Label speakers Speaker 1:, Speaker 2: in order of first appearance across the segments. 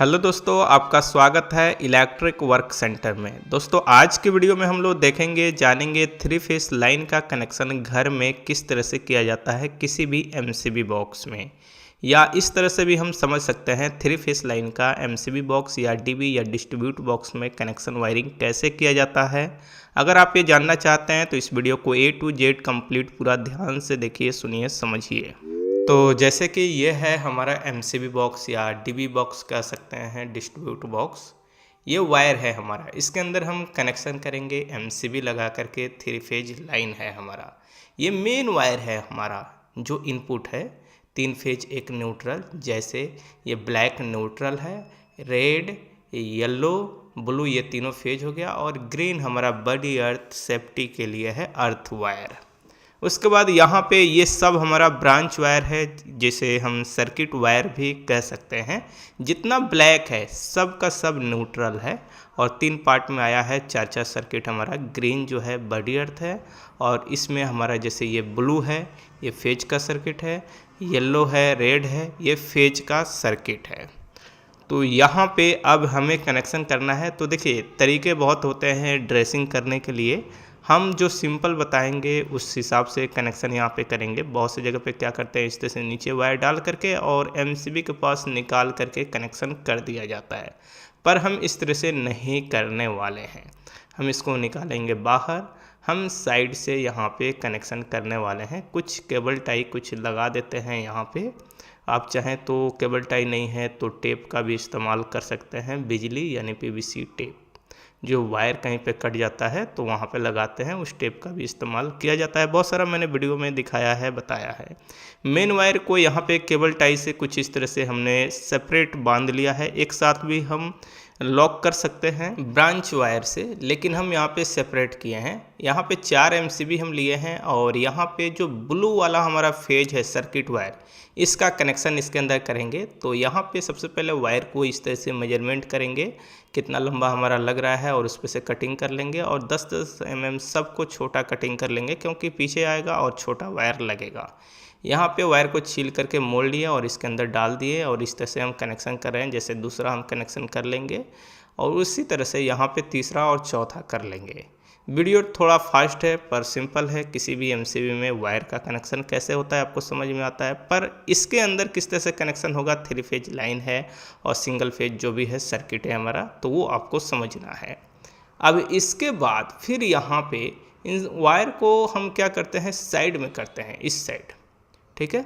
Speaker 1: Hello दोस्तों, आपका स्वागत है इलेक्ट्रिक वर्क सेंटर में। दोस्तों आज की वीडियो में हम लोग देखेंगे जानेंगे थ्री फेस लाइन का कनेक्शन घर में किस तरह से किया जाता है किसी भी एमसीबी बॉक्स में, या इस तरह से भी हम समझ सकते हैं थ्री फेस लाइन का एमसीबी बॉक्स या डीबी या डिस्ट्रीब्यूट बॉक्स में कनेक्शन वायरिंग कैसे किया जाता है। अगर आप ये जानना चाहते हैं तो इस वीडियो को A to Z कंप्लीट पूरा ध्यान से देखिए, सुनिए, समझिए। तो जैसे कि ये है हमारा एमसीबी बॉक्स या डीबी बॉक्स कह सकते हैं, डिस्ट्रीब्यूट बॉक्स। ये वायर है हमारा, इसके अंदर हम कनेक्शन करेंगे एमसीबी लगा करके। थ्री फेज लाइन है हमारा, ये मेन वायर है हमारा जो इनपुट है। तीन फेज एक न्यूट्रल, जैसे ये ब्लैक न्यूट्रल है, रेड, येलो, ब्लू, ये तीनों फेज हो गया, और ग्रीन हमारा बॉडी अर्थ सेफ्टी के लिए है, अर्थ वायर। उसके बाद यहाँ पे ये सब हमारा ब्रांच वायर है, जिसे हम सर्किट वायर भी कह सकते हैं। जितना ब्लैक है सब का सब न्यूट्रल है, और तीन पार्ट में आया है, चार चार सर्किट हमारा। ग्रीन जो है बॉडी अर्थ है, और इसमें हमारा जैसे ये ब्लू है ये फेज का सर्किट है, येलो है, रेड है, ये फेज का सर्किट है। तो यहाँ पे अब हमें कनेक्शन करना है। तो देखिए तरीके बहुत होते हैं ड्रेसिंग करने के लिए, हम जो सिंपल बताएंगे उस हिसाब से कनेक्शन यहाँ पे करेंगे। बहुत सी जगह पे क्या करते हैं, इस तरह से नीचे वायर डाल करके और एमसीबी के पास निकाल करके कनेक्शन कर दिया जाता है, पर हम इस तरह से नहीं करने वाले हैं। हम इसको निकालेंगे बाहर, हम साइड से यहाँ पे कनेक्शन करने वाले हैं। कुछ केबल टाई कुछ लगा देते हैं यहाँ पे। आप चाहें तो केबल टाई नहीं है तो टेप का भी इस्तेमाल कर सकते हैं, बिजली यानी पीवीसी टेप। जो वायर कहीं पे कट जाता है तो वहाँ पे लगाते हैं, उस टेप का भी इस्तेमाल किया जाता है। बहुत सारा मैंने वीडियो में दिखाया है, बताया है। मेन वायर को यहाँ पे केबल टाई से कुछ इस तरह से हमने सेपरेट बांध लिया है। एक साथ भी हम लॉक कर सकते हैं ब्रांच वायर से, लेकिन हम यहाँ पे सेपरेट किए हैं। यहाँ पे 4 एमसीबी हम लिए हैं, और यहाँ पे जो ब्लू वाला हमारा फेज है सर्किट वायर, इसका कनेक्शन इसके अंदर करेंगे। तो यहाँ पे सबसे पहले वायर को इस तरह से मेजरमेंट करेंगे कितना लंबा हमारा लग रहा है, और उस पर से कटिंग कर लेंगे, और 10-10 mm सबको छोटा कटिंग कर लेंगे, क्योंकि पीछे आएगा और छोटा वायर लगेगा। यहाँ पे वायर को छील करके मोड़ लिए और इसके अंदर डाल दिए, और इस तरह से हम कनेक्शन कर रहे हैं। जैसे दूसरा हम कनेक्शन कर लेंगे, और उसी तरह से यहाँ पे तीसरा और चौथा कर लेंगे। वीडियो थोड़ा फास्ट है पर सिंपल है। किसी भी एमसीबी में वायर का कनेक्शन कैसे होता है आपको समझ में आता है, पर इसके अंदर किस तरह से कनेक्शन होगा, थ्री फेज लाइन है और सिंगल फेज जो भी है सर्किट है हमारा, तो वो आपको समझना है। अब इसके बाद फिर यहाँ पे इन वायर को हम क्या करते हैं, साइड में करते हैं, इस साइड, ठीक है।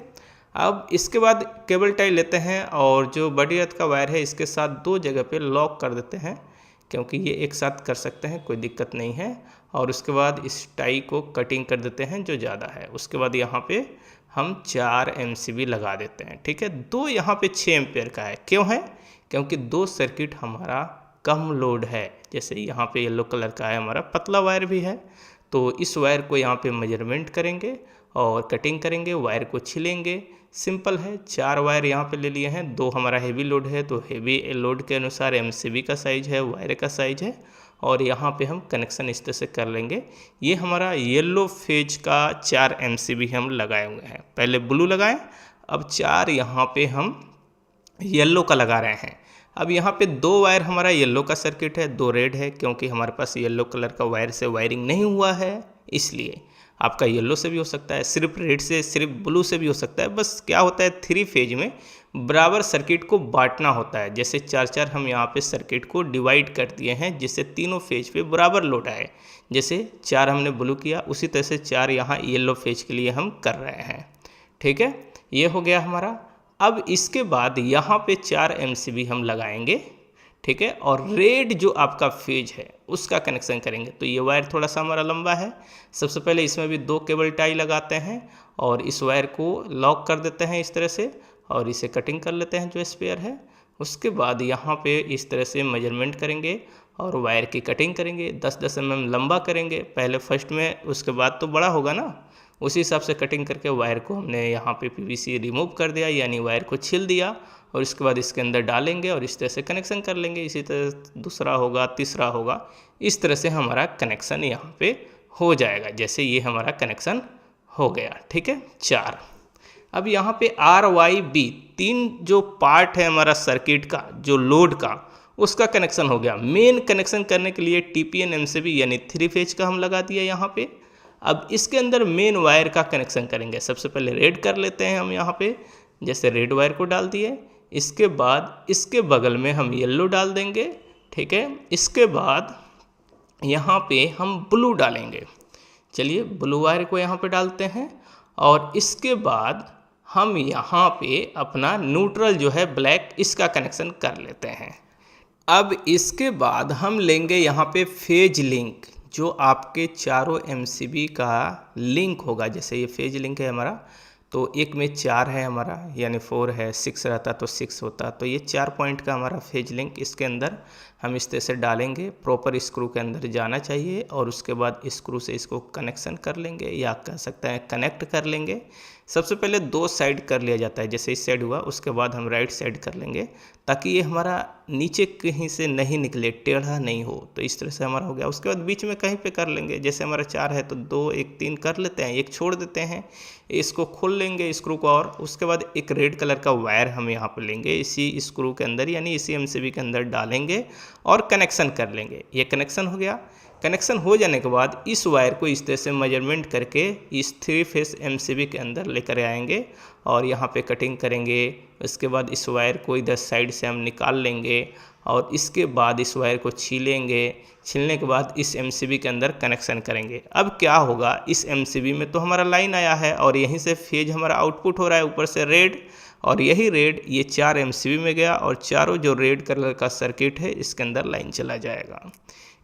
Speaker 1: अब इसके बाद केबल टाई लेते हैं, और जो बॉडी अर्थ का वायर है इसके साथ दो जगह पे लॉक कर देते हैं, क्योंकि ये एक साथ कर सकते हैं, कोई दिक्कत नहीं है। और उसके बाद इस टाई को कटिंग कर देते हैं जो ज़्यादा है। उसके बाद यहाँ पे हम 4 एमसीबी लगा देते हैं, ठीक है। दो यहाँ पे 6 एम्पेयर का है, क्यों है, क्योंकि दो सर्किट हमारा कम लोड है। जैसे यहाँ पे येलो कलर का है हमारा, पतला वायर भी है, तो इस वायर को यहाँ पे मेजरमेंट करेंगे और कटिंग करेंगे, वायर को छिलेंगे। सिंपल है। 4 वायर यहाँ पे ले लिए हैं, 2 हमारा हेवी लोड है तो हेवी लोड के अनुसार एमसीबी का साइज है, वायर का साइज है, और यहाँ पे हम कनेक्शन इस तरह से कर लेंगे। ये हमारा येलो फेज का 4 एमसीबी हम लगाए हुए हैं। पहले ब्लू लगाएं, अब 4 यहाँ पे हम येलो का लगा रहे हैं। अब यहाँ पे 2 वायर हमारा येलो का सर्किट है, 2 रेड है, क्योंकि हमारे पास येलो कलर का वायर से वायरिंग नहीं हुआ है, इसलिए। आपका येलो से भी हो सकता है, सिर्फ रेड से, सिर्फ ब्लू से भी हो सकता है। बस क्या होता है, थ्री फेज में बराबर सर्किट को बांटना होता है। जैसे 4-4 हम यहाँ पे सर्किट को डिवाइड कर दिए हैं, जिससे तीनों फेज पे बराबर लोड आए। जैसे 4 हमने ब्लू किया, उसी तरह से 4 यहाँ येलो फेज के लिए हम कर रहे हैं, ठीक है। ये हो गया हमारा। अब इसके बाद यहाँ पे 4 एमसीबी हम लगाएंगे, ठीक है, और रेड जो आपका फेज है उसका कनेक्शन करेंगे। तो ये वायर थोड़ा सा हमारा लंबा है। सबसे पहले इसमें भी 2 केबल टाई लगाते हैं, और इस वायर को लॉक कर देते हैं इस तरह से, और इसे कटिंग कर लेते हैं जो स्पेयर है। उसके बाद यहाँ पे इस तरह से मेजरमेंट करेंगे और वायर की कटिंग करेंगे। 10-10 mm लंबा करेंगे पहले फर्स्ट में, उसके बाद तो बड़ा होगा ना, उसी हिसाब से कटिंग करके वायर को हमने यहाँ पे पीवीसी रिमूव कर दिया, यानी वायर को छील दिया, और इसके बाद इसके अंदर डालेंगे और इस तरह से कनेक्शन कर लेंगे। इसी तरह दूसरा होगा, तीसरा होगा, इस तरह से हमारा कनेक्शन यहाँ पे हो जाएगा। जैसे ये हमारा कनेक्शन हो गया, ठीक है, 4। अब यहाँ पे RYB 3 जो पार्ट है हमारा सर्किट का, जो लोड का, उसका कनेक्शन हो गया। मेन कनेक्शन करने के लिए TPN MCB यानी 3 फेज का हम लगा दिया यहाँ पे। अब इसके अंदर मेन वायर का कनेक्शन करेंगे। सबसे पहले रेड कर लेते हैं हम यहाँ पे, जैसे रेड वायर को डाल दिए। इसके बाद इसके बगल में हम येलो डाल देंगे, ठीक है। इसके बाद यहाँ पे हम ब्लू डालेंगे। चलिए ब्लू वायर को यहाँ पे डालते हैं और इसके बाद हम यहाँ पे अपना न्यूट्रल जो है ब्लैक, इसका कनेक्शन कर लेते हैं। अब इसके बाद हम लेंगे यहाँ पे फेज लिंक, जो आपके चारों MCB का लिंक होगा। जैसे ये फेज लिंक है हमारा, तो एक में 4 है हमारा, यानी 4 है, 6 रहता तो 6 होता, तो ये 4 पॉइंट का हमारा फेज लिंक इसके अंदर हम इस तरह से डालेंगे। प्रॉपर स्क्रू के अंदर जाना चाहिए और उसके बाद स्क्रू से इसको कनेक्शन कर लेंगे, या कह सकते हैं कनेक्ट कर लेंगे। सबसे पहले 2 साइड कर लिया जाता है, जैसे इस साइड हुआ, उसके बाद हम राइट साइड कर लेंगे, ताकि ये हमारा नीचे कहीं से नहीं निकले, टेढ़ा नहीं हो। तो इस तरह से हमारा हो गया। उसके बाद बीच में कहीं पे कर लेंगे, जैसे हमारा 4 है तो 2 1 3 कर लेते हैं, एक छोड़ देते हैं, इसको खोल लेंगे स्क्रू को। और उसके बाद एक रेड कलर का वायर हम यहाँ पर लेंगे, इसी स्क्रू के अंदर यानी इसी MCB के अंदर डालेंगे और कनेक्शन कर लेंगे। ये कनेक्शन हो गया। कनेक्शन हो जाने के बाद इस वायर को इस तरह से मेजरमेंट करके इस 3 फेस MCB के अंदर लेकर आएंगे और यहाँ पे कटिंग करेंगे। इसके बाद इस वायर को इधर साइड से हम निकाल लेंगे और इसके बाद इस वायर को छीलेंगे। छीलने के बाद इस MCB के अंदर कनेक्शन करेंगे। अब क्या होगा, इस MCB में तो हमारा लाइन आया है और यहीं से फेज हमारा आउटपुट हो रहा है, ऊपर से रेड, और यही रेड ये 4 MCB में गया और चारों जो रेड कलर का सर्किट है इसके अंदर लाइन चला जाएगा।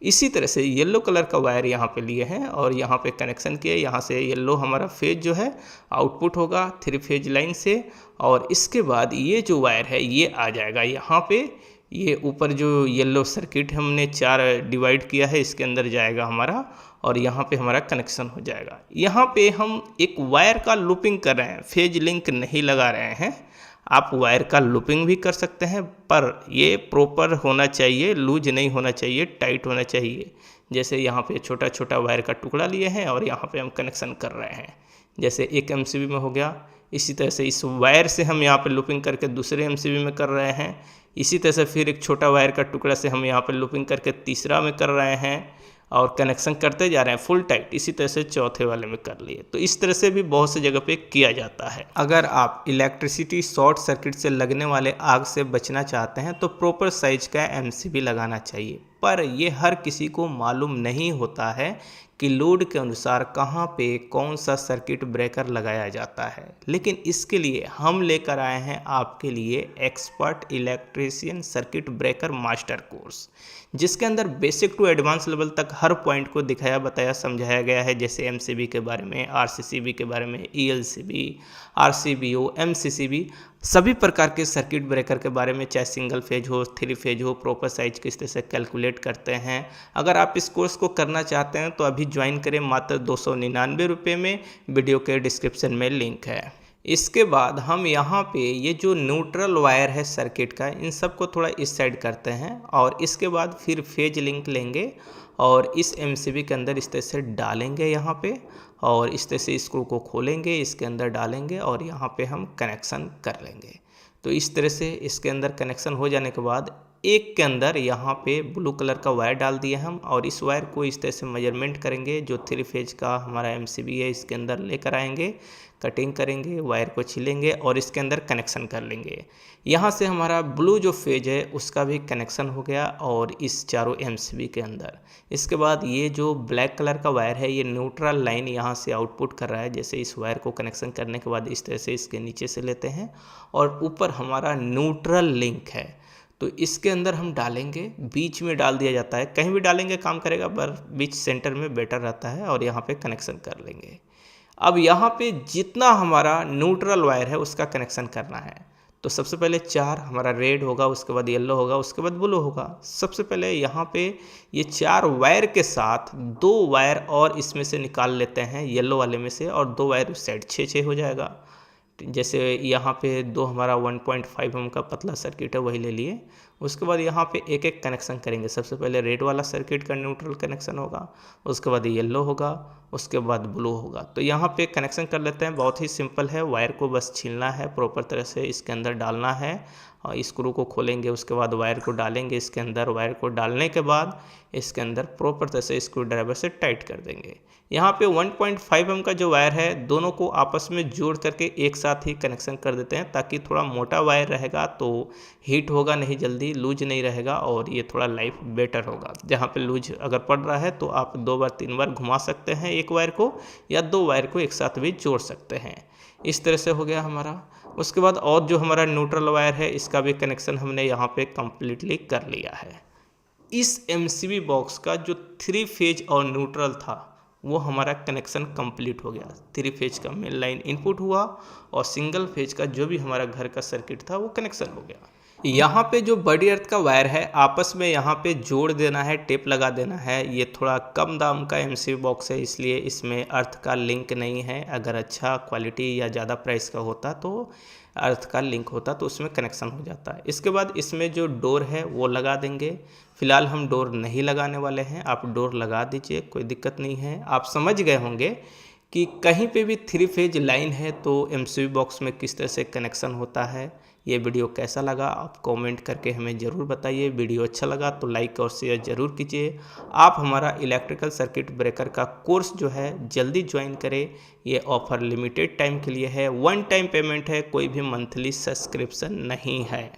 Speaker 1: इसी तरह से येलो कलर का वायर यहाँ पे लिए हैं और यहाँ पे कनेक्शन किए। यहाँ से येलो हमारा फेज जो है आउटपुट होगा 3 फेज लाइन से, और इसके बाद ये जो वायर है ये आ जाएगा यहाँ पे। ये ऊपर जो येलो सर्किट हमने 4 डिवाइड किया है इसके अंदर जाएगा हमारा, और यहाँ पे हमारा कनेक्शन हो जाएगा। यहाँ पे हम एक वायर का लूपिंग कर रहे हैं, फेज लिंक नहीं लगा रहे हैं। आप वायर का लूपिंग भी कर सकते हैं, पर ये प्रॉपर होना चाहिए, लूज नहीं होना चाहिए, टाइट होना चाहिए। जैसे यहाँ पे छोटा छोटा वायर का टुकड़ा लिए हैं और यहाँ पे हम कनेक्शन कर रहे हैं, जैसे एक MCB में हो गया। इसी तरह से इस वायर से हम यहाँ पे लूपिंग करके दूसरे MCB में कर रहे हैं। इसी तरह से फिर एक छोटा वायर का टुकड़ा से हम यहाँ पे लूपिंग करके तीसरा में कर रहे हैं और कनेक्शन करते जा रहे हैं फुल टाइट। इसी तरह से चौथे वाले में कर लिए। तो इस तरह से भी बहुत सी जगह पे किया जाता है। अगर आप इलेक्ट्रिसिटी शॉर्ट सर्किट से लगने वाले आग से बचना चाहते हैं तो प्रॉपर साइज का MCB लगाना चाहिए, पर यह हर किसी को मालूम नहीं होता है कि लोड के अनुसार कहाँ पे कौन सा सर्किट ब्रेकर लगाया जाता है। लेकिन इसके लिए हम लेकर आए हैं आपके लिए expert electrician circuit breaker master course, जिसके अंदर बेसिक टू एडवांस लेवल तक हर पॉइंट को दिखाया बताया समझाया गया है। जैसे MCB के बारे में, RCCB के बारे में, ELCB, RCBO, MCCB, सभी प्रकार के सर्किट ब्रेकर के बारे में, चाहे सिंगल फेज हो 3 फेज हो, प्रॉपर साइज किस तरह से कैलकुलेट करते हैं। अगर आप इस कोर्स को करना चाहते हैं तो अभी ज्वाइन करें, मात्र 299 रुपये में। वीडियो के डिस्क्रिप्शन में लिंक है। इसके बाद हम यहाँ पे ये जो न्यूट्रल वायर है सर्किट का, इन सब को थोड़ा इस साइड करते हैं और इसके बाद फिर फेज लिंक लेंगे और इस MCB के अंदर इस तरह से डालेंगे यहाँ पे, और इस तरह से स्क्रू को खोलेंगे, इसके अंदर डालेंगे और यहाँ पे हम कनेक्शन कर लेंगे। तो इस तरह से इसके अंदर कनेक्शन हो जाने के बाद एक के अंदर यहाँ पे ब्लू कलर का वायर डाल दिया हम, और इस वायर को इस तरह से मेजरमेंट करेंगे। जो 3 फेज का हमारा MCB है इसके अंदर लेकर आएंगे, कटिंग करेंगे, वायर को छीलेंगे और इसके अंदर कनेक्शन कर लेंगे। यहाँ से हमारा ब्लू जो फेज है उसका भी कनेक्शन हो गया और इस चारों MCB के अंदर। इसके बाद ये जो ब्लैक कलर का वायर है ये न्यूट्रल लाइन यहाँ से आउटपुट कर रहा है। जैसे इस वायर को कनेक्शन करने के बाद इस तरह से इसके नीचे से लेते हैं और ऊपर हमारा न्यूट्रल लिंक है, तो इसके अंदर हम डालेंगे। बीच में डाल दिया जाता है, कहीं भी डालेंगे काम करेगा, पर बीच सेंटर में बेटर रहता है, और यहाँ पे कनेक्शन कर लेंगे। अब यहाँ पे जितना हमारा न्यूट्रल वायर है उसका कनेक्शन करना है। तो सबसे पहले 4 हमारा रेड होगा, उसके बाद येलो होगा, उसके बाद ब्लू होगा। सबसे पहले यहाँ पे ये 4 वायर के साथ 2 वायर और इसमें से निकाल लेते हैं, येलो वाले में से, और 2 वायर उस साइड 6 हो जाएगा। जैसे यहाँ पे दो हमारा 1.5 mm का पतला सर्किट है वही ले लिए। उसके बाद यहाँ पे एक एक कनेक्शन करेंगे। सबसे पहले रेड वाला सर्किट का न्यूट्रल कनेक्शन होगा, उसके बाद येलो होगा, उसके बाद ब्लू होगा। तो यहाँ पे कनेक्शन कर लेते हैं। बहुत ही सिंपल है, वायर को बस छीलना है, प्रॉपर तरह से इसके अंदर डालना है और स्क्रू को खोलेंगे, उसके बाद वायर को डालेंगे इसके अंदर। वायर को डालने के बाद इसके अंदर प्रॉपर तरह से स्क्रू ड्राइवर से टाइट कर देंगे। यहाँ पे 1.5 mm का जो वायर है दोनों को आपस में जोड़ करके एक साथ ही कनेक्शन कर देते हैं, ताकि थोड़ा मोटा वायर रहेगा तो हीट होगा नहीं, जल्दी लूज नहीं रहेगा और ये थोड़ा लाइफ बेटर होगा। जहाँ पे लूज अगर पड़ रहा है तो आप 2 बार 3 बार घुमा सकते हैं एक वायर को, या 2 वायर को एक साथ भी जोड़ सकते हैं। इस तरह से हो गया हमारा। उसके बाद और जो हमारा न्यूट्रल वायर है इसका भी कनेक्शन हमने यहाँ पे कम्प्लीटली कर लिया है। इस MCB बॉक्स का जो 3 फेज और न्यूट्रल था वो हमारा कनेक्शन कंप्लीट हो गया। 3 फेज का मेन लाइन इनपुट हुआ और सिंगल फेज का जो भी हमारा घर का सर्किट था वो कनेक्शन हो गया। यहाँ पे जो बड़ी अर्थ का वायर है आपस में यहाँ पे जोड़ देना है, टेप लगा देना है। ये थोड़ा कम दाम का MCB बॉक्स है इसलिए इसमें अर्थ का लिंक नहीं है। अगर अच्छा क्वालिटी या ज़्यादा प्राइस का होता तो अर्थ का लिंक होता तो उसमें कनेक्शन हो जाता है। इसके बाद इसमें जो डोर है वो लगा देंगे। फिलहाल हम डोर नहीं लगाने वाले हैं, आप डोर लगा दीजिए, कोई दिक्कत नहीं है। आप समझ गए होंगे कि कहीं पे भी 3 फेज लाइन है तो MCB बॉक्स में किस तरह से कनेक्शन होता है। ये वीडियो कैसा लगा आप कमेंट करके हमें ज़रूर बताइए। वीडियो अच्छा लगा तो लाइक और शेयर ज़रूर कीजिए। आप हमारा इलेक्ट्रिकल सर्किट ब्रेकर का कोर्स जो है जल्दी ज्वाइन करें। ये ऑफ़र लिमिटेड टाइम के लिए है, 1 टाइम पेमेंट है, कोई भी मंथली सब्सक्रिप्शन नहीं है।